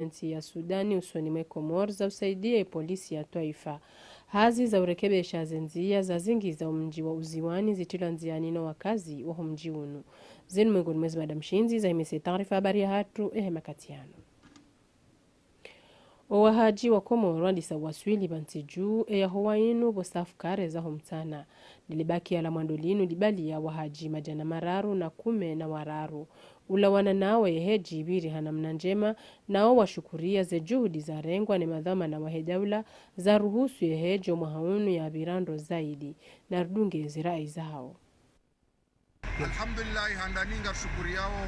nchi ya Sudani usoni mwe Komoro za usaidie polisi ya taifa. Hazi za urekebesha zenzia za zingi za mji wa uziwani zitila nziani na wakazi wa mji unu. Zinu mwengoni mwezi Madam Shinzi za imese taarifa habari ya hatu makatiano. Wahaji wa Komoro andisa waswili banti juu ya Hawainu bostafu kare za homtana. Nilibaki ala mwandolinu libali ya wahaji majana mararu na kume na wararu. Ulawana nao yeheji ibiri hanamna njema nao washukuria ze juhudi za rengwa ni madhama na wahedaula za ruhusu yeheji o mahaunu ya abirando zaidi na rudunge zirai zao. Alhamdulillah handaninga shukuri yao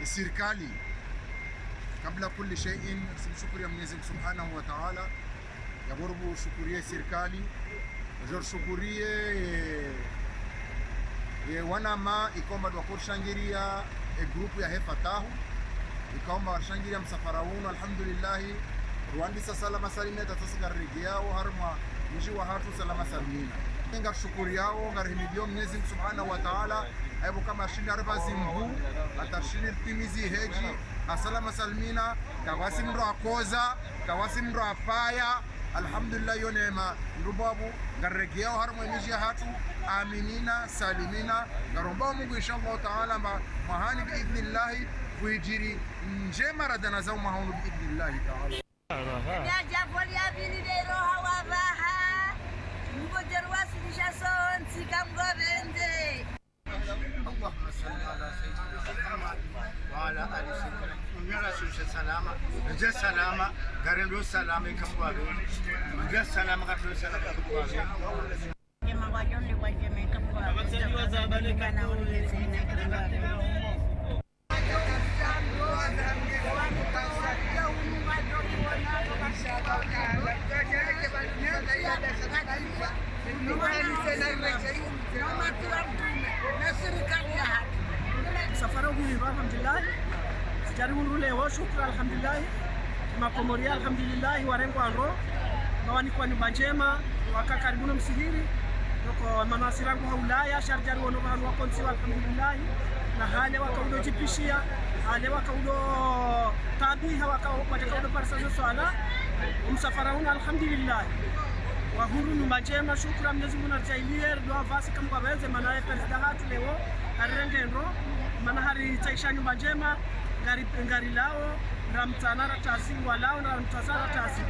sirikali kabla kulli shay'in simshukuria Mwenyezi Mungu Subhanahu wa Ta'ala ya borbu shukuria sirikali jor shukurie wanama ikomba dwa kurshangiria grupu ya Hefatahu ikomba warshangiria msafara uno alhamdulillah Rwanda salama salimia tatasiga regiao harma mji wa hatu salama salimina nga shukuri yao ngarihimidio Mwenyezi Mungu Subhanahu wa Ta'ala aibu kama shinda arba zimbu atashini timizi heji asalama salimina kawasi mro akoza kawasi mro afaya alhamdulillah yo neema ndubabu ngarregiao harma mji hatu aminina salimina ngaromba Mungu inshallah Ta'ala mahani biidhnillah kuijiri njema radana zao mahaunu biidhnillah Ta'ala ya jaboli abini de roha wa baha Mgojerwasi nishason sikamgobende Allahumma salli ala sayyidina Muhammad wa ala ali sayyidina Muhammad salama je salama garendo salama kamwabe je salama garendo salama kamwabe kema wajoni wajeme kamwabe wazabale kana ulizina kamwabe safara huu alhamdulillah sijaribu rule wa shukra alhamdulillah makomoria alhamdulillah warengo aro bawani kwa nyumba njema wakakaribu msihiri noko manasirangu haulaya sharjari wono banu wakonsi alhamdulillah na hale wakaudo jipishia hale wakaudo tabiha wakaudo parsazo swala msafara huu alhamdulillah wa huru nyumba njema shukra Mwenyezi Mungu narjailie dua vasi kama kwa weze manaye presida hatu leo arengendo mana hari taisha nyumba njema ngari lao ramtanara tasi walao na ramtasara tasi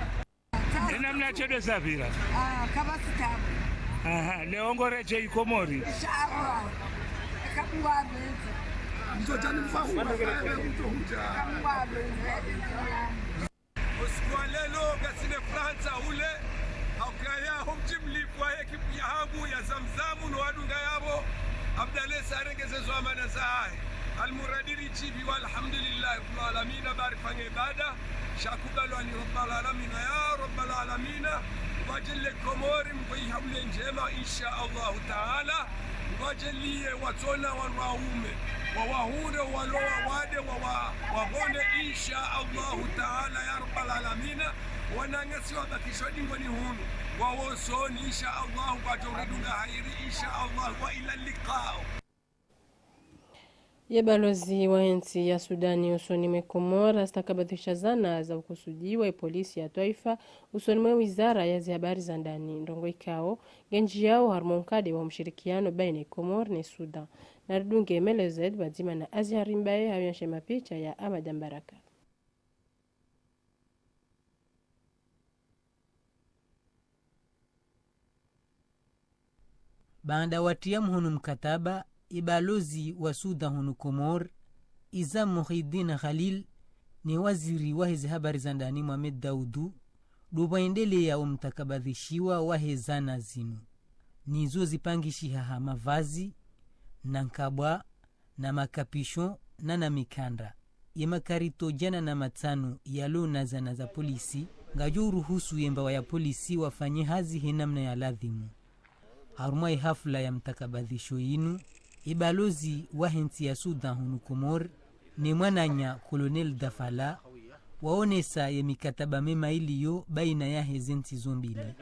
ina mnachedo savira kabasi tabu leo ngoreche ikomori inshallah kabwabe mtotani mfahu kabwabe usikwalelo gasine Fransa ule haukaya humjimlipwa ekipu ya habu ya Zamzamu no wadunga yabo abdale sarengeze zo amana zae almuradiri chibi walhamdulillah rabbil alamin barifanye ibada shakubalo ni rabbil alamin ya rabbil alamin wajille komori mbai hamle njema insha Allah taala wajilie watona wanaume wawahure waloa wade wabone insha Allah taala ya rabbil alamin wanangasi wabakishwa dingoni hunu wawosoni insha Allah watoridunga hairi insha Allah wa ila liqao. Ye balozi wa nchi ya Sudani usoni mwe Komoro stakabadhisha zana za ukusudiwa polisi ya taifa usoni mwe wizara ya habari za ndani ndongo ikao genji yao harmonkade wa mshirikiano baina Komoro na Sudan na rudunge melezed bazima na Azhar Mbaye hayanshe mapicha ya Ahmad Mbaraka. Baada watia mhunu mkataba ibalozi wa Sudan hunu Komor Izam Muhyiddin Khalil ni waziri wa hizi habari za ndani Mohamed Daudu dubaendelea umtakabadhishiwa wa hezana zinu nizo zipangishi haha mavazi na nkabwa na makapisho na mikanda yemakarito jana na matano yalo na zana za polisi ngajo ruhusu yemba ya polisi wafanye hazi hinamna ya ladhimu. Harumai hafla ya mtakabadhisho yinu ibalozi wa nchi ya Sudan hunu Komor ni mwananya Colonel Dafala waonesa ya mikataba mema iliyo baina ya hezenti zombili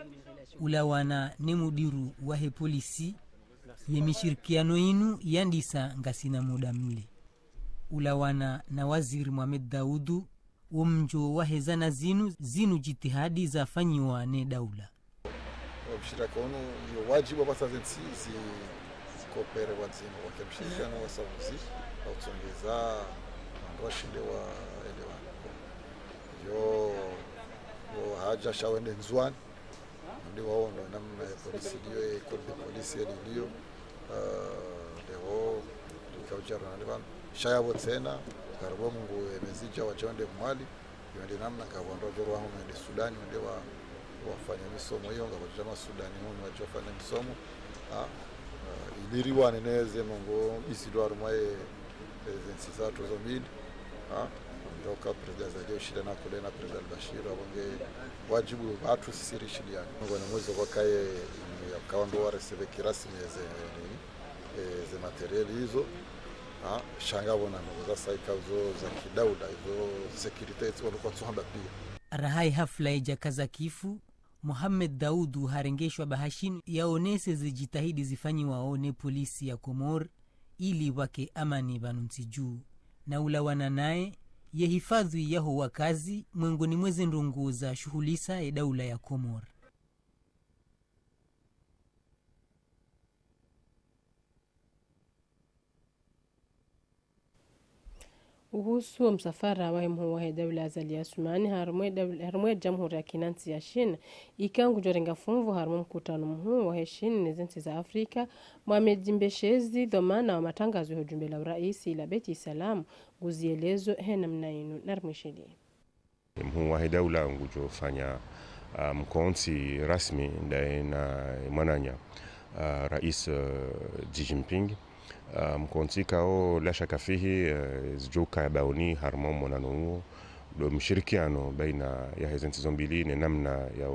ulawana ni mudiru wa polisi ya mishirikiano yinu yandisa ngasina muda mle ulawana na waziri Mohamed Daudu umjo wahezana zinu jitihadi za fanyiwa ne daula. Mshirika ono yo wajibu wa basazensi zikopere wazima wakimshirikiano wa savuzi au tsongeza washinde wa elewano yo haja shawende nzwani ndio waona namna ya polisi ndio kodi polisi ndio leo tukauchara na shayabo tena karbo mungu emezija wachonde mwali ndio namna kaondoa joro wao ndio Sudani ndio wafanya misomo hiyo ngabajama Sudani huko wachofanya misomo iliriwa neneze mungu isidwa rumaye zensi za tozomidi ndio ka president za shida na kule na president Bashir abonge wajibu watu sisi shiliani ngo na mwezi kwa kae akaondo wa receive kirasmi ze material hizo shangabona ngo za saika zo za kidauda hizo security walikuwa tsohamba pia. Rahai hafla ijakaza kifu Mohamed Daudu harengeshwa bahashini yaonese zijitahidi zifanyi waone polisi ya Komor ili wake amani banunsi juu na ulawana naye ye hifadhi yaho wakazi mwengoni mweze ndungu za shughulisa ya daula ya Komor. Uhusu msafara wa mhuwa daula za Liasumani harumwe jamhuri ya kinansi ya Shin ikangu jorenga funvu harumu mkutano mhuu wa heshini nezensi za Afrika Mohamed Jimbeshezi dhamana wa matangazo ya ujumbe la uraisi ila beti salamu guzielezo hena mnainu narmishili. Mhuwa daula ngujo fanya mkonsi rasmi ndae na mananya rais Xi Jinping mkontika o la shaka fihi zjuka baoni harmo monano do mshirikiano baina ya hizo nchi mbili ni namna ya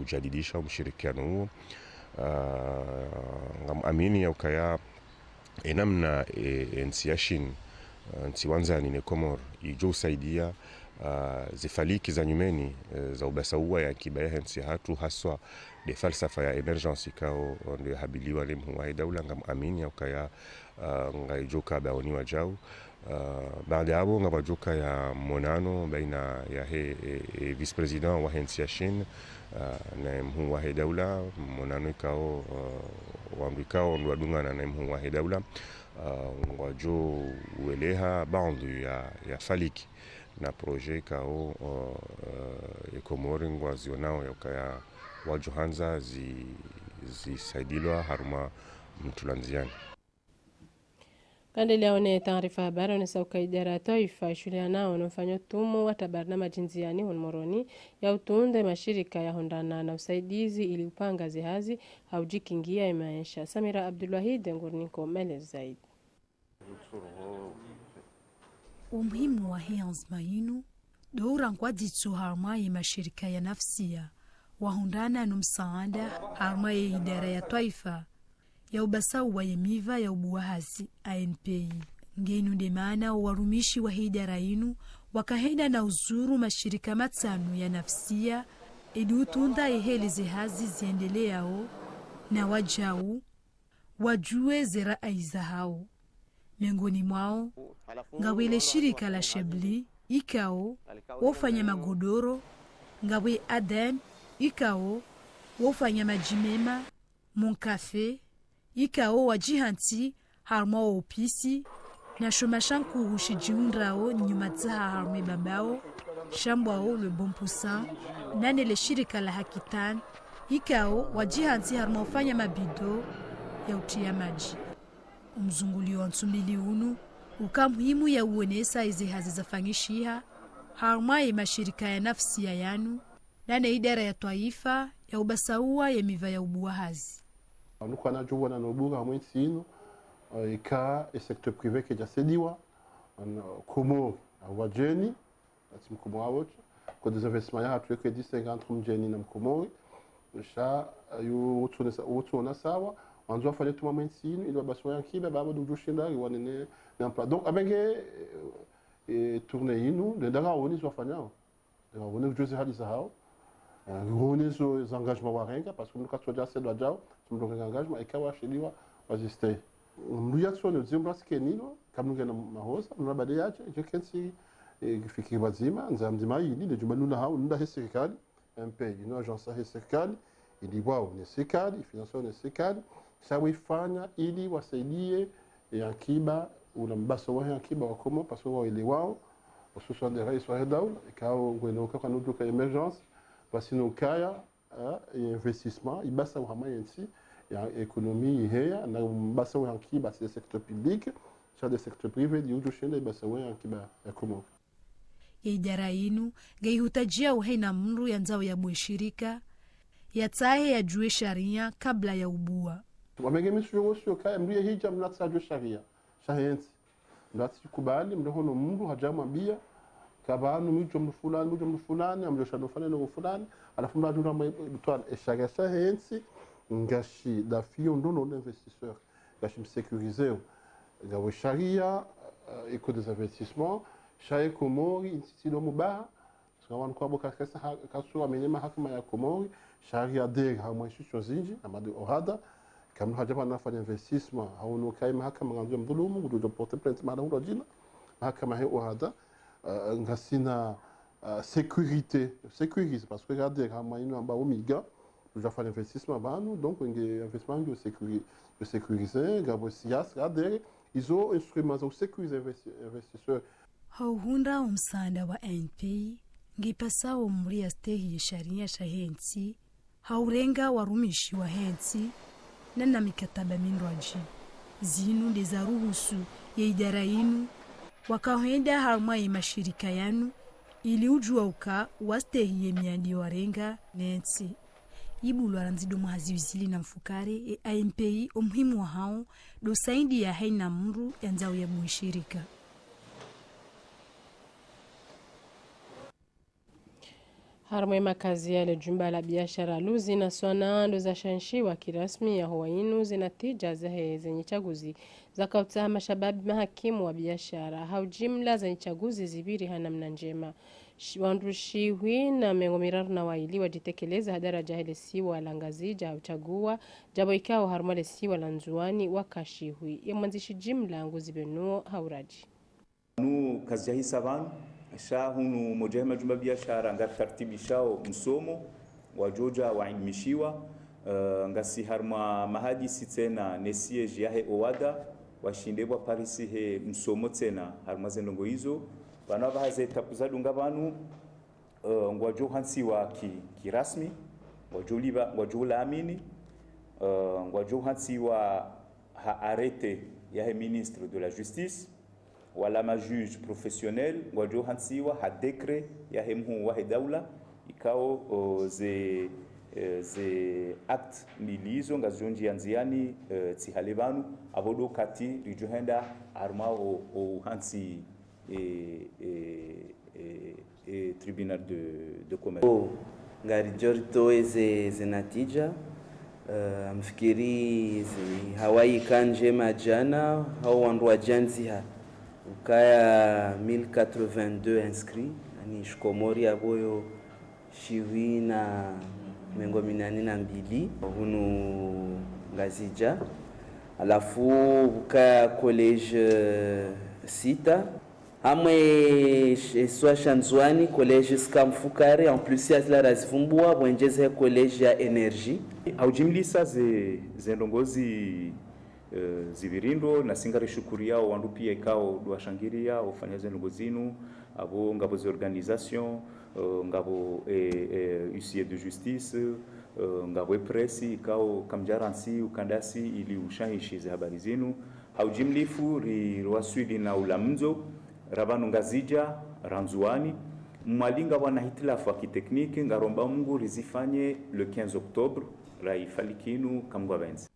ujadidisha mshirikiano huo ngamamini ya ukaya namna nchi ya Shin nchi wanzani ne Komor ijo saidia zifaliki za nyumeni za ubasaua ya kibaya nchi hatu haswa de falsafa ya emergency kao ndio habiliwa le mhuwa daula ngamamini ya ukaya ngaijoka baoni wajau baada ya hapo ngabajoka ya monano baina ya vice president wa nchi ya Shin na mhuwa daula monano kao wambikao ndo adungana na mhuwa daula wajo ueleha bandu ya faliki na projet kao Komori ngwazionao yakaya wajohanza zisaidilwa haruma mtulanziani. Kandeli yaone taarifa habari wanasauka idara taifa shule nao wanafanya tumo watabarna majinziani honmoroni ya utunde mashirika ya hondana na usaidizi ili upanga zihazi haujikingia imaisha. Samira Abdulwahid ngurniko mele zaidi. Umuhimu wa hianz mainu doura nkwaditu harmai mashirika ya nafsia wahundana na msaada harmai idara ya taifa ya ubasau wa yemiva ya ubuwahazi ANPI. Ngenu demana warumishi wa idara inu wakahenda na uzuru mashirika matano ya nafsia edutunda eheleze hazi ziendeleao na wajau wajue zera aiza hao. Miongoni mwao ngawele shirika la Shebli ikao wafanya magodoro, ngawe Aden ikao wafanya majimema, Moncafe ikao wajihanti harma wa opisi na shomashanku hushijiundrao nyumatzaha harme babao shambwao le bon poussin nane le shirika la Hakitan ikao wajihanti harma wafanya mabido ya utia maji. Umzungulio wa ntumbili unu ukamuhimu ya uonesa izi hazi zafangishiha harmai mashirika ya nafsi ya yanu nane idara ya taifa ya ubasaua ya miva ya ubuwahazi. Nuko anajuwa na nobuga mwensi inu ika secteur privé ke jasediwa Komori wajeni ati mkomo awot kwa des investissements ya hatu ke 10-50 mjeni na Komori sha yu utuna sawa anzo afanye tuma mwensi inu ili babaso yankiba baba dujushinda wanene n'emploi donc abenge tourner inu de daga oni zo afanyao de oni jose hali zao ngone zo engagement warenga parce que nous quand tu as doit jao tumdonga engagement ikawa shiliwa waziste mbuya tsone zimbra skenino kama ngena mahosa na baadaye yake kensi fikiri wazima nza mzima hili ndio jumanuna hao ndio serikali MP ino agence ya serikali ili wao ni serikali financier ni serikali sawa ili wasaidie akiba una mbaso wa akiba wakomo parce wao ile wao hususan des rais wa daula ikao ngweno kwa nudu ka emergence basi no kaya investissement ibasa wa yansi ya économie hea na mbasa wa akiba c'est secteur public sur des secteurs privés di ujo shende ibasa wa akiba yakomo ya idara inu gaihutajia uhaina mru ya nzao ya bueshirika ya tahe ya jue sharia kabla ya ubua. Wamegemisho yosho kaya mruye hija mnatsa jue sharia. Shahensi. Mnatsi kubali mdohono mru hajama bia kabanu mjo fulani amjoshano fulani alafu mrajura mtwala sharia shahensi ngashi dafio ndono investisseur ngashi msécuriser ngawe sharia éco des investissements shaye Komori insitilo mubaha sawan kwa boka kasa kasu amenyema hakima ya Komori sharia de hamwe shisho zinji amade ohada kama hajapa nafanya investissement hauno kai mahakama nganzo mdhulumu kudo porter plainte mara huko jina mahakama he ohada ngasina sécurité parce que regardez hamwe ino amba omiga déjà faire investissement banu donc un investissement de sécuriser gabo sias regardez ils ont instruments pour sécuriser investisseurs. Hauhunda umsanda wa NP ngipasa umri ya stehi ya sharia shahensi haurenga warumishi wa hensi na mikataba minroji zinu ndezaruhusu ya idara inu wakahenda harma ya mashirika yanu ili ujua uka wastehi ya miadi warenga nensi ibulu aranzido mhaziwizili na mfukare AMPI umuhimu wa hao dosaindi ya haina mru ya nzao ya muishirika. Harmwe makazi yale jumba la biashara luzi na swanando za shanshiwa kirasmi ya Hawainu zinatija zenye chaguzi za kautaha mashababi mahakimu wa biashara hau jimla zenye chaguzi zibiri hanamna njema. Wandushi na mengomiraru na waili wajitekeleza hadara jahile siwa langazija uchagua jabo ikao harmale siwa lanzuani wakashihui ya mwanzishi jimla nguzibenuo hauraji. Kazi ya hisabanu shahunu mojahema jumba biashara nga tartibishao msomo wajoja wailimishiwa ngasi harma mahadisi tena nesieji yahe owada washindebwa parisi he msomo tena harma zenongo hizo bana bahaze tapuzadunga banu ngwajohansi wa kirasmi ngwajula amini ngwajohansi wa arrêté yahe ministre de la justice wala ma juge professionnel ngwajo hansiwa ha décret ya hemhu wa daula ikao ze act milizo ngazonji yanziani tsihalebanu abodo kati rijohenda arma o hansi tribunal de commerce ngari jorto eze natija mfikiri Hawaii kanje majana hao wandu wajanziha ukaya 1082 inscrits ani shikomori aboyo shiwi na mengo minani na mbili hunu ngazija alafu ukaya college sita hamwe swa shanzwani college skamfukare en plus ya la razivumbua bwenjeze college ya energy au jimlisa zendongozi zibirindo na singari shukuri yao wandu pia ikao duashangiria ufanya zenongo zinu abo ngabo za organisation ngabo huissier de justice ngabo presi ikao kamjaransi ukandasi ili ushahishi za habari zinu au jimlifu riwaswili na ulamzo rabanu ngazija ranzuani mwalinga wana hitilafu wa kitekniki ngaromba mungu rizifanye le 15 octobre raifalikinu kamgwa benzi.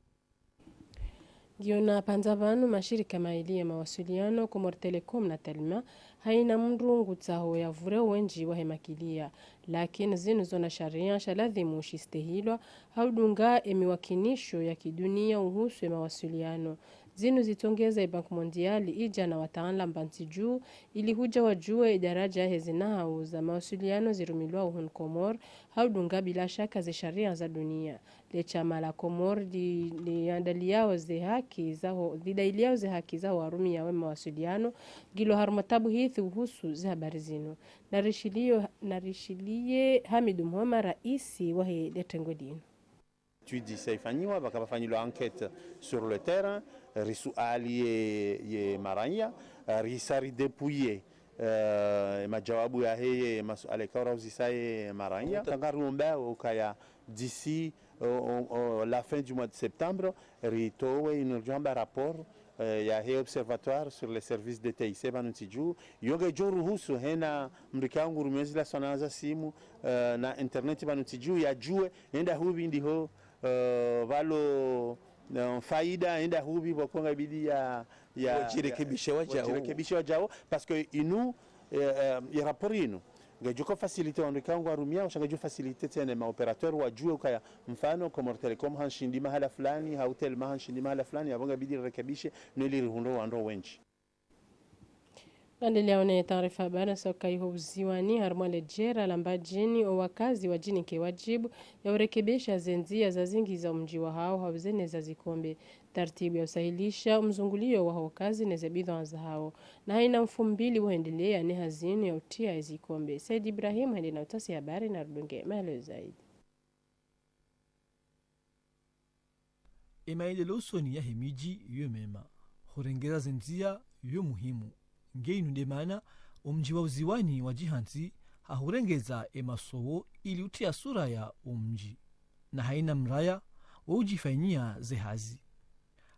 Giona panzavanu mashirika maili ya mawasiliano Komor Telecom na Telma haina mrungu tsaho ya vure wenji wa hemakilia lakini zinu zona sharia shaladhimu shistehilwa haudunga emiwakinisho ya kidunia uhusu ya mawasiliano zinu zitongeza Bank Mondiali ija na wataanla mbanti juu ili huja wajue daraja hezinao za mawasiliano zirumilwa uhun Komor haudunga bila shaka ze sharia za dunia. Le chama la Komor liandaliao ze haki zao dhidailiao ze haki zao warumi ya mawasiliano gilo harumatabu hithi uhusu ze habari zinu. Narishilie Hamidu Muhammad raisi wa letengo dinu. Tuidi saifanyiwa bakafanyilwa enquête sur le terrain risuali ye maranya risari dépouiller majawabu ya heye masuala kaura uzisaye maranya tangarumba ukaya d'ici la fin du mois de septembre ritowe une jamba rapport ya he observatoire sur les services de TIC banutiju yoga joru husu hena mrikangu rumezi la sonaza simu na internet banutiju ya jue enda hubi ndiho valo faida enda hubi bokonga bidi ya jirekebisha wajao parce que inu ya rapport inu ngajuko facilité wandukangu arumia ushangajo facilité tena ma operateur wajue ukaya mfano Comor Telecom hanshindi mahala fulani hotel hanshindi mahala fulani abonga bidi rekebishe nili ruhundo wando wenchi. Naendelea na taarifa habari soka ihuziwani harmale jera lambajini o wakazi wa jini ke wajibu ya urekebisha zenzia za zingi za mji wa hao hauzene za zikombe taratibu ya usahilisha mzungulio wa wakazi na zabidho za hao na haina mfumbili uendelea ni hazini ya utia ya zikombe. Said Ibrahim hadi na utasi habari na rudunge maelezo zaidi. Emailelo usoni ya hemiji yu mema horengeza zenzia yu muhimu ngeinu ndemana umji wa uziwani wa jihanzi hahurengeza emasowo ili utia sura ya umji na haina mraya wa ujifanyia zehazi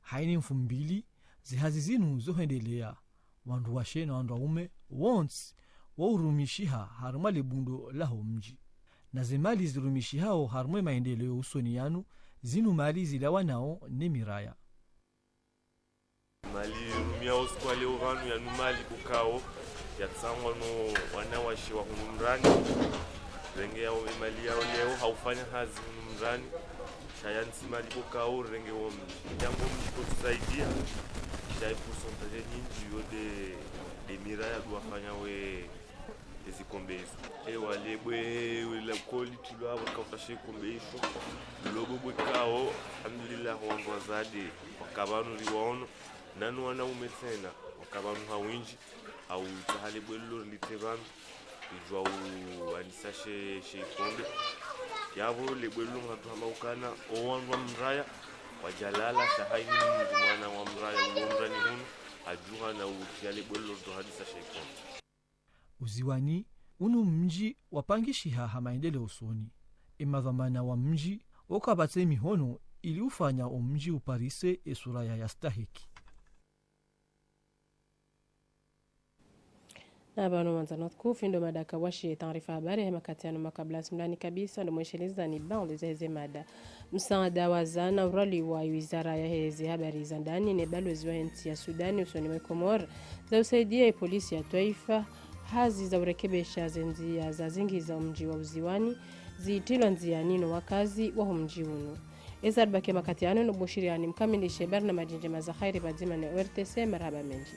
haini mfumbili zehazi zinu zohendelea wandu washe na wandu ume wonsi wa urumishiha harumale bundo laho mji na zemali zirumishihao harumwe maendeleo usoni yanu zinu mali zilawa nao ne miraya mali rumia uskwale uvanu ya numali kukao ya tsangwa no wanawashi wa hunumrani renge yao mali yao leo haufanya hazi hunumrani shayansi mali kukao renge wao jambo mtusaidia shai pourcentage nyingi yode de miraya duafanya we ezikombezo walebwe wala koli tulwa wakafashe kombezo lobo bwekao alhamdulillah wangu wazade wakabanu liwono nanu wana umesena wakabanu hawinji au tahali bwelo litebanu ijwa anisashe shekonde yavo lebwelo ngatu hamaukana owanwa mraya wajalala shahaini mwana wa mraya uomrani hunu ajuha na utiale bwelo ndo hadisa shekonde. Uziwani unu mji wapangishiha hamaendeleo usoni emadhamana wa mji wakabatse mihono ili ufanya umji uparise esuraya ya stahiki. Na bano manzano kufi ndo madaka washi taarifa habari hema katiano makabla simlani kabisa ndo mwesheleza ni baundi zeze mada msaada wa zana urali wa wizara ya hezi habari za ndani ne balozi wa nchi ya Sudani usoni mwa Komor za usaidia polisi ya taifa hazi za urekebesha zenzia za zingi za mji wa uziwani ziitilwa nziani no wakazi wa mji uno Ezar bake makatiano no bushiriani mkamilishe barna majinje maza khairi bazima ne RTC marhaba menji.